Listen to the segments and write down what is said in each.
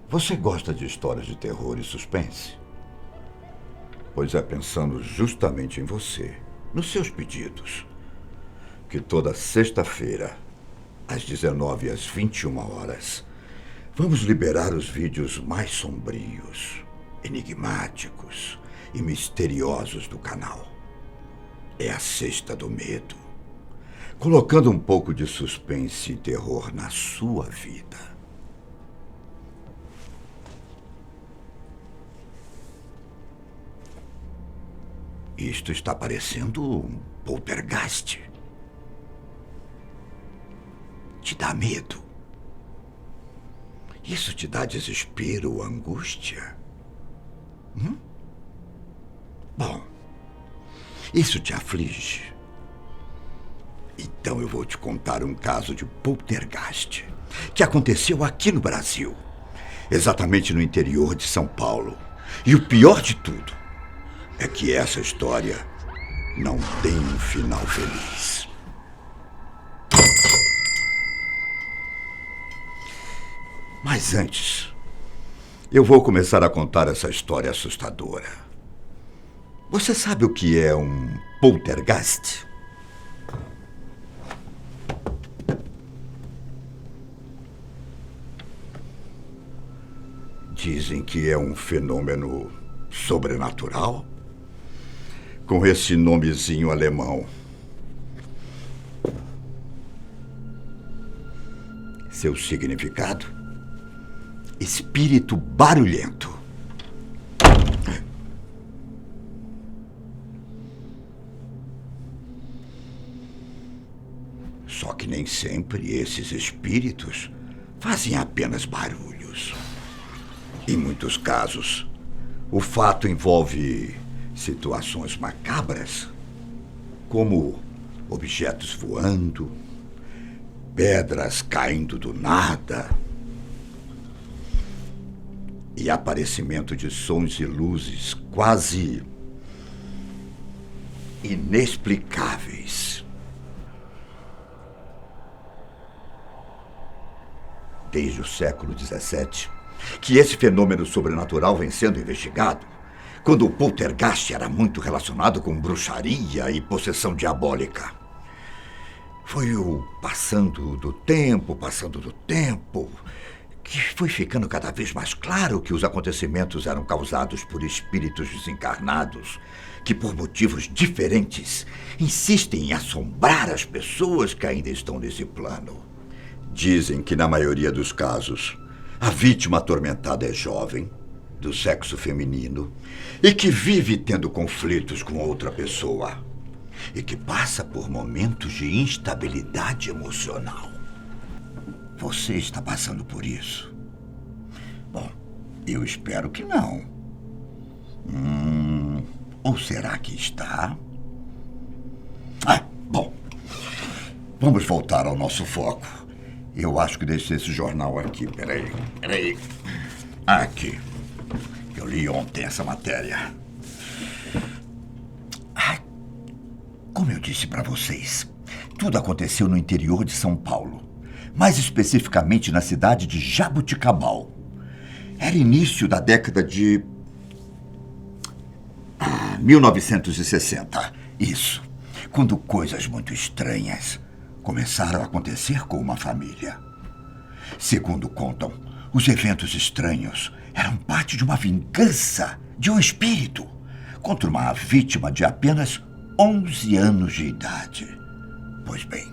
Você gosta de histórias de terror e suspense? Pois é pensando justamente em você, nos seus pedidos, que toda sexta-feira, às 19 às 21 horas, vamos liberar os vídeos mais sombrios, enigmáticos e misteriosos do canal. É a Sexta do Medo, colocando um pouco de suspense e terror na sua vida. Isto está parecendo um poltergeist. Te dá medo? Isso te dá desespero ou angústia? Bom, isso te aflige? Então eu vou te contar um caso de poltergeist que aconteceu aqui no Brasil, exatamente no interior de São Paulo. E o pior de tudo é que essa história não tem um final feliz. Mas antes, eu vou começar a contar essa história assustadora. Você sabe o que é um poltergeist? Dizem que é um fenômeno sobrenatural com esse nomezinho alemão. Seu significado? Espírito barulhento. Só que nem sempre esses espíritos fazem apenas barulhos. Em muitos casos, o fato envolve situações macabras, como objetos voando, pedras caindo do nada e aparecimento de sons e luzes quase inexplicáveis. Desde o século XVII, que esse fenômeno sobrenatural vem sendo investigado, quando o poltergeist era muito relacionado com bruxaria e possessão diabólica. Foi o passando do tempo, que foi ficando cada vez mais claro que os acontecimentos eram causados por espíritos desencarnados, que por motivos diferentes insistem em assombrar as pessoas que ainda estão nesse plano. Dizem que na maioria dos casos, a vítima atormentada é jovem, do sexo feminino, e que vive tendo conflitos com outra pessoa, e que passa por momentos de instabilidade emocional. Você está passando por isso? Bom, eu espero que não. Ou será que está? Bom, vamos voltar ao nosso foco. Eu acho que deixei esse jornal aqui. Peraí. Aqui. Eu li ontem essa matéria. Como eu disse para vocês, tudo aconteceu no interior de São Paulo, mais especificamente na cidade de Jaboticabal. Era início da década de 1960, isso, quando coisas muito estranhas começaram a acontecer com uma família. Segundo contam, os eventos estranhos eram parte de uma vingança de um espírito contra uma vítima de apenas 11 anos de idade. Pois bem,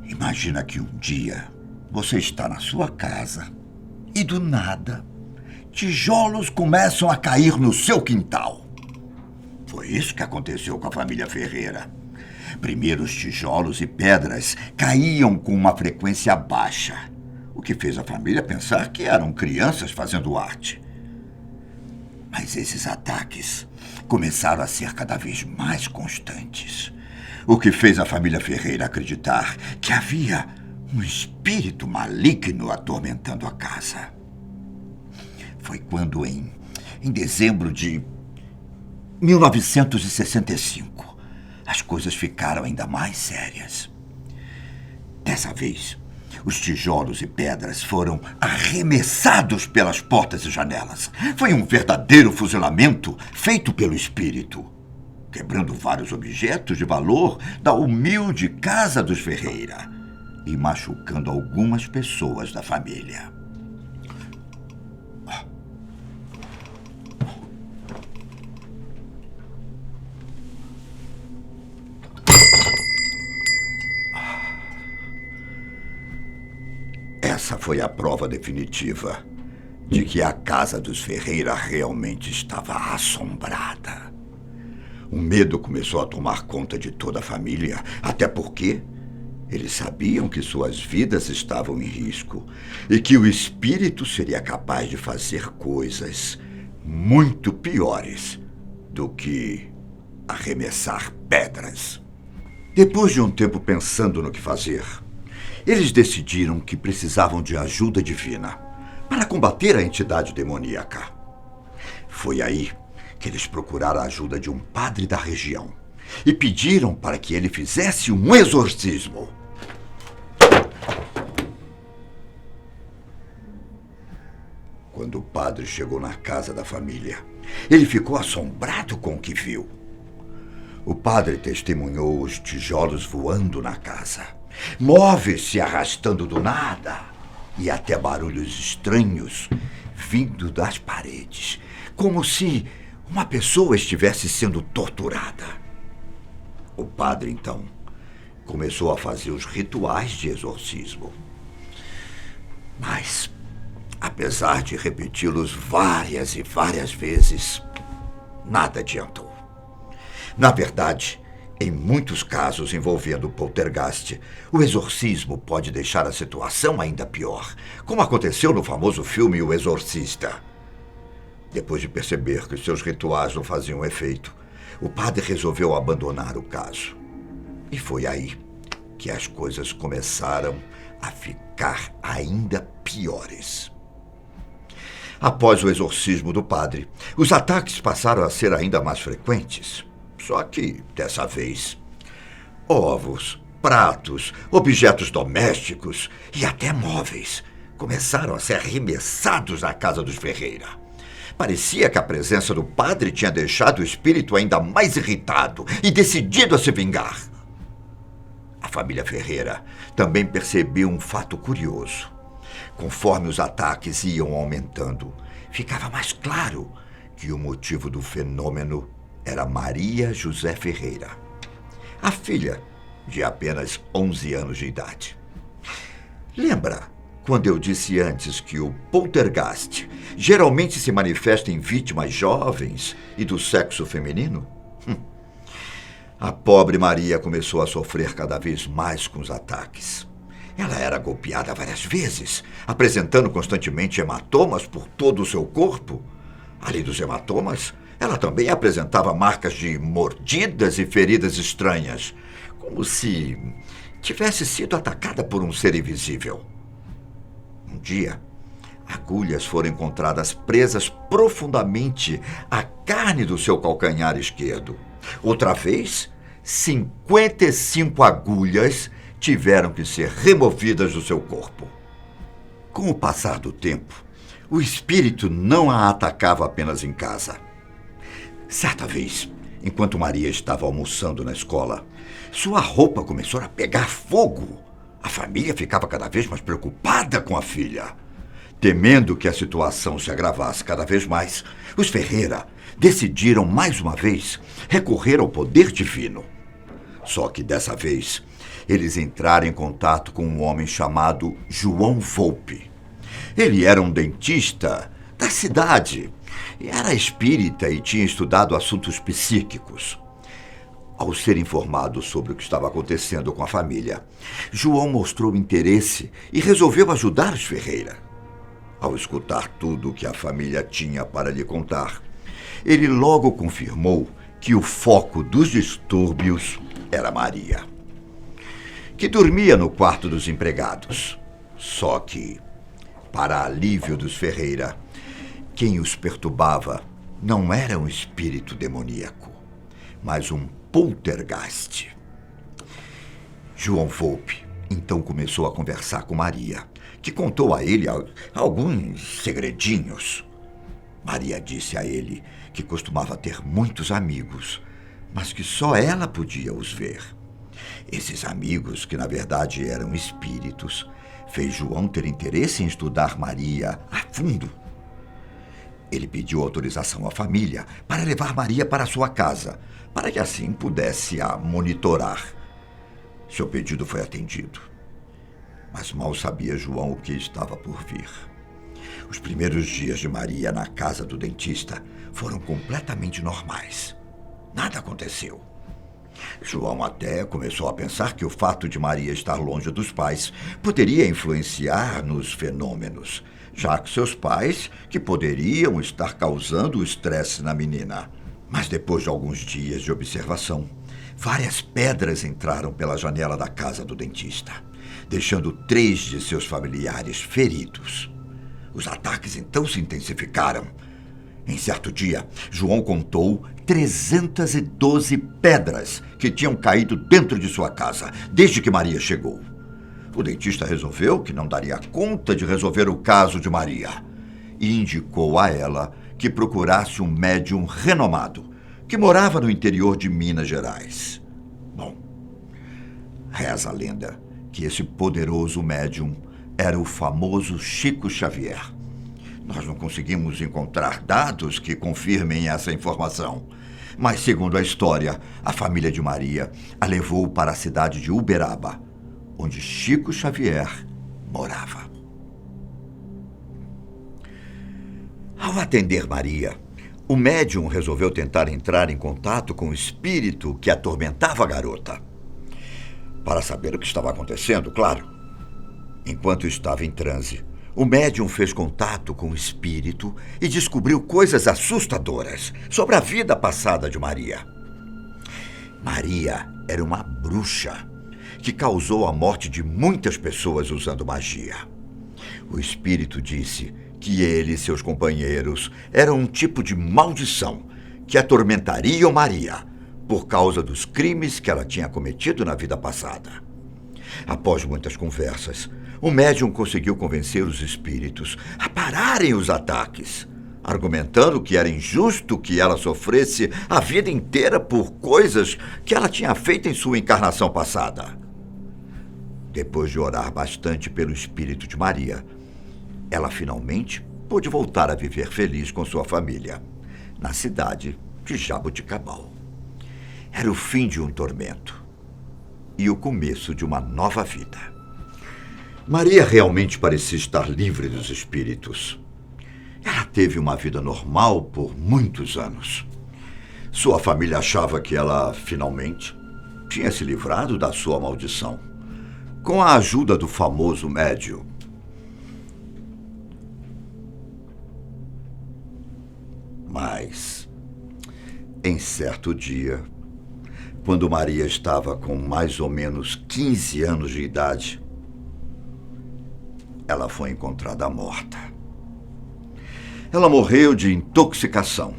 imagina que um dia você está na sua casa e do nada tijolos começam a cair no seu quintal. Foi isso que aconteceu com a família Ferreira. Primeiro, os tijolos e pedras caíam com uma frequência baixa, o que fez a família pensar que eram crianças fazendo arte. Mas esses ataques começaram a ser cada vez mais constantes, o que fez a família Ferreira acreditar que havia um espírito maligno atormentando a casa. Foi quando, em dezembro de 1965, as coisas ficaram ainda mais sérias. Dessa vez, Os tijolos e pedras foram arremessados pelas portas e janelas. Foi um verdadeiro fuzilamento feito pelo espírito, quebrando vários objetos de valor da humilde casa dos Ferreira e machucando algumas pessoas da família. Essa foi a prova definitiva de que a casa dos Ferreira realmente estava assombrada. O medo começou a tomar conta de toda a família, até porque eles sabiam que suas vidas estavam em risco e que o espírito seria capaz de fazer coisas muito piores do que arremessar pedras. Depois de um tempo pensando no que fazer, eles decidiram que precisavam de ajuda divina para combater a entidade demoníaca. Foi aí que eles procuraram a ajuda de um padre da região e pediram para que ele fizesse um exorcismo. Quando o padre chegou na casa da família, ele ficou assombrado com o que viu. O padre testemunhou os tijolos voando na casa, móveis se arrastando do nada e até barulhos estranhos vindo das paredes, como se uma pessoa estivesse sendo torturada. O padre, então, começou a fazer os rituais de exorcismo. Mas, apesar de repeti-los várias e várias vezes, nada adiantou. Na verdade, em muitos casos envolvendo poltergeist, o exorcismo pode deixar a situação ainda pior, como aconteceu no famoso filme O Exorcista. Depois de perceber que seus rituais não faziam efeito, o padre resolveu abandonar o caso. E foi aí que as coisas começaram a ficar ainda piores. Após o exorcismo do padre, os ataques passaram a ser ainda mais frequentes. Só que, dessa vez, ovos, pratos, objetos domésticos e até móveis começaram a ser arremessados na casa dos Ferreira. Parecia que a presença do padre tinha deixado o espírito ainda mais irritado e decidido a se vingar. A família Ferreira também percebeu um fato curioso. Conforme os ataques iam aumentando, ficava mais claro que o motivo do fenômeno era Maria José Ferreira, a filha de apenas 11 anos de idade. Lembra quando eu disse antes que o poltergeist geralmente se manifesta em vítimas jovens e do sexo feminino? A pobre Maria começou a sofrer cada vez mais com os ataques. Ela era golpeada várias vezes, apresentando constantemente hematomas por todo o seu corpo. Além dos hematomas, ela também apresentava marcas de mordidas e feridas estranhas, como se tivesse sido atacada por um ser invisível. Um dia, agulhas foram encontradas presas profundamente à carne do seu calcanhar esquerdo. Outra vez, 55 agulhas tiveram que ser removidas do seu corpo. Com o passar do tempo, o espírito não a atacava apenas em casa. Certa vez, enquanto Maria estava almoçando na escola, sua roupa começou a pegar fogo. A família ficava cada vez mais preocupada com a filha. Temendo que a situação se agravasse cada vez mais, os Ferreira decidiram mais uma vez recorrer ao poder divino. Só que dessa vez, eles entraram em contato com um homem chamado João Volpe. Ele era um dentista da cidade. Era espírita e tinha estudado assuntos psíquicos. Ao ser informado sobre o que estava acontecendo com a família, João mostrou interesse e resolveu ajudar os Ferreira. Ao escutar tudo o que a família tinha para lhe contar, ele logo confirmou que o foco dos distúrbios era Maria, que dormia no quarto dos empregados. Só que, para alívio dos Ferreira, quem os perturbava não era um espírito demoníaco, mas um poltergeist. João Volpe Então começou a conversar com Maria, que contou a ele alguns segredinhos. Maria disse a ele que costumava ter muitos amigos, mas que só ela podia os ver. Esses amigos, que na verdade eram espíritos, fez João ter interesse em estudar Maria a fundo. Ele pediu autorização à família para levar Maria para sua casa, para que assim pudesse a monitorar. Seu pedido foi atendido. Mas mal sabia João o que estava por vir. Os primeiros dias de Maria na casa do dentista foram completamente normais. Nada aconteceu. João até começou a pensar que o fato de Maria estar longe dos pais poderia influenciar nos fenômenos, já que seus pais que poderiam estar causando o estresse na menina. Mas depois de alguns dias de observação, várias pedras entraram pela janela da casa do dentista, deixando 3 de seus familiares feridos. Os ataques então se intensificaram. Em certo dia, João contou 312 pedras que tinham caído dentro de sua casa, desde que Maria chegou. O dentista resolveu que não daria conta de resolver o caso de Maria e indicou a ela que procurasse um médium renomado que morava no interior de Minas Gerais. Bom, reza a lenda que esse poderoso médium era o famoso Chico Xavier. Nós não conseguimos encontrar dados que confirmem essa informação. Mas, segundo a história, a família de Maria a levou para a cidade de Uberaba, onde Chico Xavier morava. Ao atender Maria, o médium resolveu tentar entrar em contato com o espírito que atormentava a garota. Para saber o que estava acontecendo, claro. Enquanto estava em transe, o médium fez contato com o espírito e descobriu coisas assustadoras sobre a vida passada de Maria. Maria era uma bruxa que causou a morte de muitas pessoas usando magia. O espírito disse que ele e seus companheiros eram um tipo de maldição que atormentariam Maria por causa dos crimes que ela tinha cometido na vida passada. Após muitas conversas, o médium conseguiu convencer os espíritos a pararem os ataques, argumentando que era injusto que ela sofresse a vida inteira por coisas que ela tinha feito em sua encarnação passada. Depois de orar bastante pelo espírito de Maria, ela finalmente pôde voltar a viver feliz com sua família, na cidade de Jaboticabal. Era o fim de um tormento e o começo de uma nova vida. Maria realmente parecia estar livre dos espíritos. Ela teve uma vida normal por muitos anos. Sua família achava que ela, finalmente, tinha se livrado da sua maldição, com a ajuda do famoso médium. Mas, em certo dia, quando Maria estava com mais ou menos 15 anos de idade, ela foi encontrada morta. Ela morreu de intoxicação,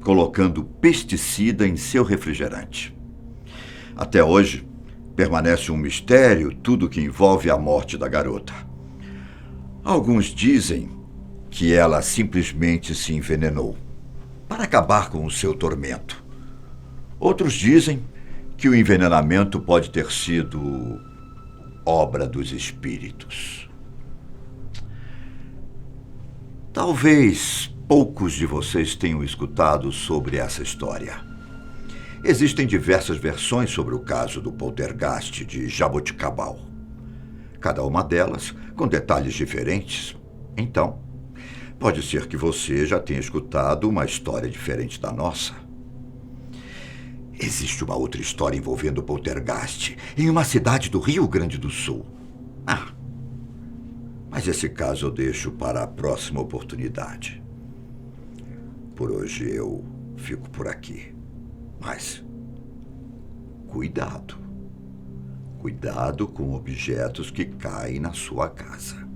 colocando pesticida em seu refrigerante. Até hoje, permanece um mistério tudo que envolve a morte da garota. Alguns dizem que ela simplesmente se envenenou para acabar com o seu tormento. Outros dizem que o envenenamento pode ter sido obra dos espíritos. Talvez poucos de vocês tenham escutado sobre essa história. Existem diversas versões sobre o caso do poltergeist de Jaboticabal. Cada uma delas com detalhes diferentes. Então, pode ser que você já tenha escutado uma história diferente da nossa. Existe uma outra história envolvendo o poltergeist em uma cidade do Rio Grande do Sul. Mas esse caso eu deixo para a próxima oportunidade. Por hoje eu fico por aqui. Mas cuidado. Cuidado com objetos que caem na sua casa.